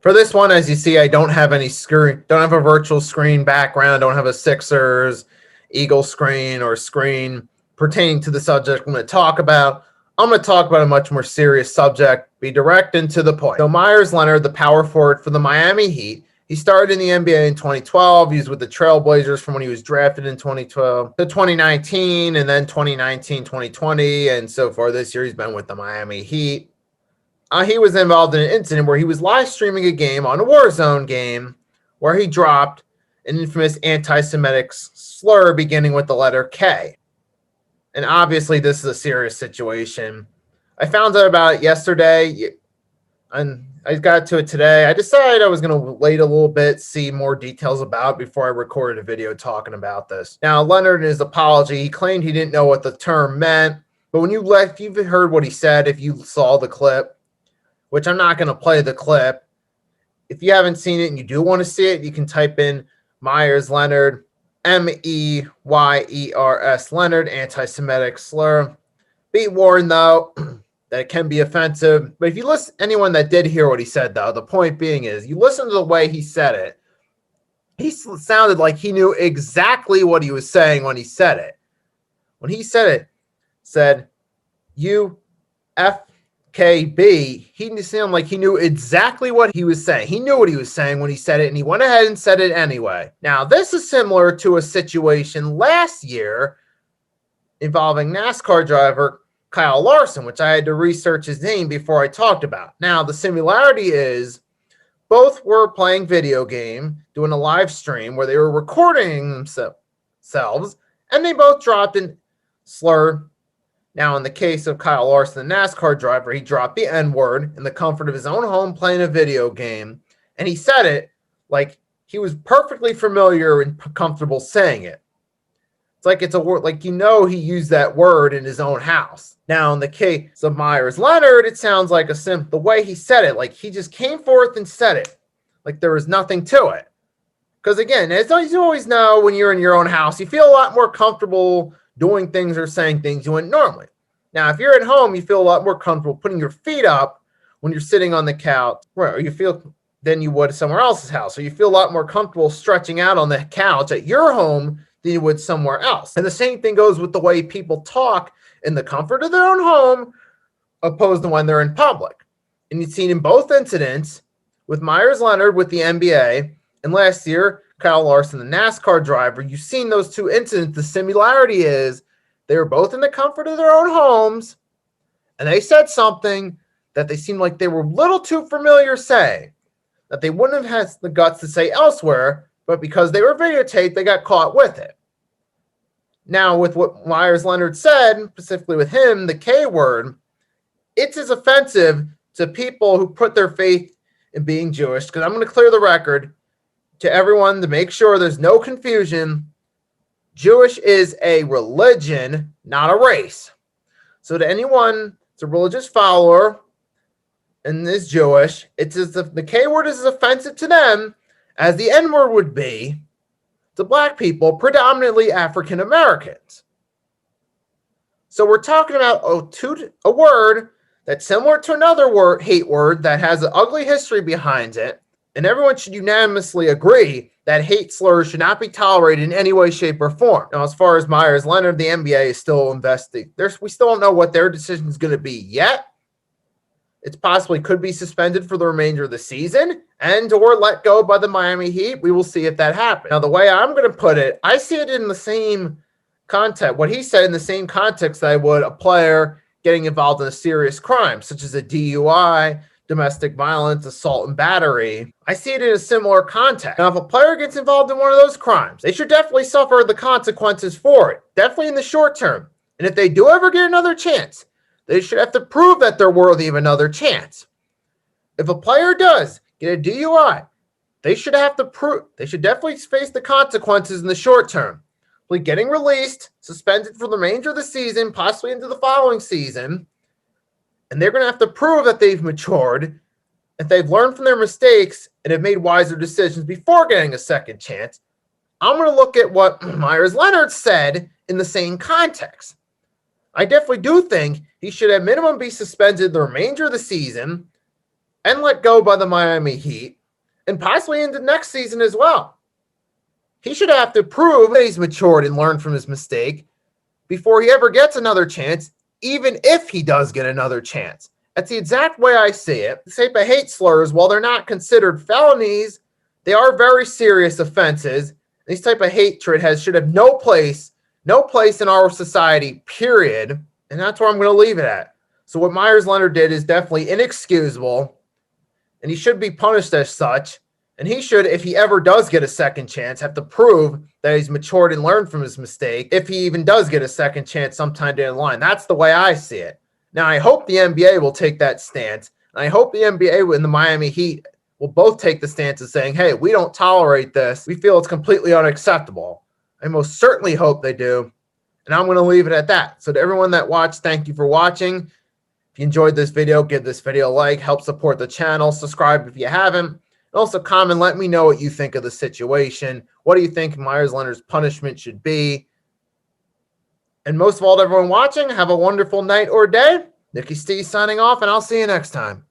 For this one, as you see, I don't have any screen, don't have a virtual screen background, don't have a Sixers, Eagle screen, or screen pertaining to the subject I'm going to talk about. I'm going to talk about a much more serious subject, be direct and to the point. So Meyers Leonard, the power forward for the Miami Heat, he started in the NBA in 2012. He was with the Trailblazers from when he was drafted in 2012 to 2019, and then 2019, 2020, and so far this year he's been with the Miami Heat. He was involved in an incident where he was live streaming a game on a Warzone game where he dropped an infamous anti-Semitic slur beginning with the letter K. And obviously, this is a serious situation. I found out about it yesterday, and I got to it today. I decided I was going to wait a little bit, see more details about it before I recorded a video talking about this. Now, Leonard, in his apology, he claimed he didn't know what the term meant. But when if you've heard what he said, if you saw the clip, which I'm not going to play the clip. If you haven't seen it and you do want to see it, you can type in Meyers Leonard, Meyers Leonard, anti-Semitic slur. Be warned, though, that it can be offensive. But if you listen, anyone that did hear what he said, though, the point being is, you listen to the way he said it. He sounded like he knew exactly what he was saying when he said it. When he said, you F KB, he sounded like he knew exactly what he was saying. He knew what he was saying when he said it, and he went ahead and said it anyway. Now, this is similar to a situation last year involving NASCAR driver Kyle Larson, which I had to research his name before I talked about. Now, the similarity is both were playing video game, doing a live stream where they were recording themselves, and they both dropped a slur. Now, in the case of Kyle Larson, the NASCAR driver, he dropped the N-word in the comfort of his own home playing a video game, and he said it like he was perfectly familiar and comfortable saying it. It's like it's a word, like he used that word in his own house. Now, in the case of Meyers Leonard, it sounds like the way he said it, like he just came forth and said it, like there was nothing to it. Because again, as you always know, when you're in your own house, you feel a lot more comfortable doing things or saying things you wouldn't normally. Now, if you're at home, you feel a lot more comfortable putting your feet up when you're sitting on the couch, or you feel than you would somewhere else's house. So you feel a lot more comfortable stretching out on the couch at your home than you would somewhere else. And the same thing goes with the way people talk in the comfort of their own home opposed to when they're in public. And you've seen in both incidents with Meyers Leonard with the NBA and last year, Kyle Larson, the NASCAR driver, you've seen those two incidents. The similarity is they were both in the comfort of their own homes, and they said something that they seemed like they were a little too familiar saying, that they wouldn't have had the guts to say elsewhere, but because they were videotaped, they got caught with it. Now, with what Meyers Leonard said, specifically with him, the K word, it's as offensive to people who put their faith in being Jewish, because I'm going to clear the record to everyone to make sure there's no confusion. Jewish is a religion, not a race. So to anyone that's a religious follower and is Jewish, it's as if the K word is as offensive to them as the N word would be to black people, predominantly African Americans. So we're talking about a word that's similar to another word, hate word, that has an ugly history behind it. And everyone should unanimously agree that hate slurs should not be tolerated in any way, shape, or form. Now, as far as Meyers Leonard, the NBA is still investing. We still don't know what their decision is going to be yet. It possibly could be suspended for the remainder of the season and or let go by the Miami Heat. We will see if that happens. Now, the way I'm going to put it, I see it in the same context. What he said in the same context that I would a player getting involved in a serious crime, such as a DUI, domestic violence, assault, and battery. I see it in a similar context. Now, if a player gets involved in one of those crimes, they should definitely suffer the consequences for it, definitely in the short term. And if they do ever get another chance, they should have to prove that they're worthy of another chance. If a player does get a DUI, they should definitely face the consequences in the short term. Like getting released, suspended for the remainder of the season, possibly into the following season. And they're going to have to prove that they've matured, that they've learned from their mistakes, and have made wiser decisions before getting a second chance. I'm going to look at what Meyers Leonard said in the same context. I definitely do think he should at minimum be suspended the remainder of the season and let go by the Miami Heat, and possibly into next season as well. He should have to prove that he's matured and learned from his mistake before he ever gets another chance, even if he does get another chance. That's the exact way I see it. The type of hate slurs, while they're not considered felonies, they are very serious offenses. These type of hatred should have no place in our society, period. And that's where I'm going to leave it at. So what Meyers Leonard did is definitely inexcusable, and he should be punished as such. And he should, if he ever does get a second chance, have to prove that he's matured and learned from his mistake, if he even does get a second chance sometime down the line. That's the way I see it. Now, I hope the NBA will take that stance. And I hope the NBA and the Miami Heat will both take the stance of saying, hey, we don't tolerate this. We feel it's completely unacceptable. I most certainly hope they do. And I'm going to leave it at that. So to everyone that watched, thank you for watching. If you enjoyed this video, give this video a like, help support the channel, subscribe if you haven't. And also comment, let me know what you think of the situation. What do you think Meyers Leonard's punishment should be? And most of all, to everyone watching, have a wonderful night or day. Nicky Steve signing off, and I'll see you next time.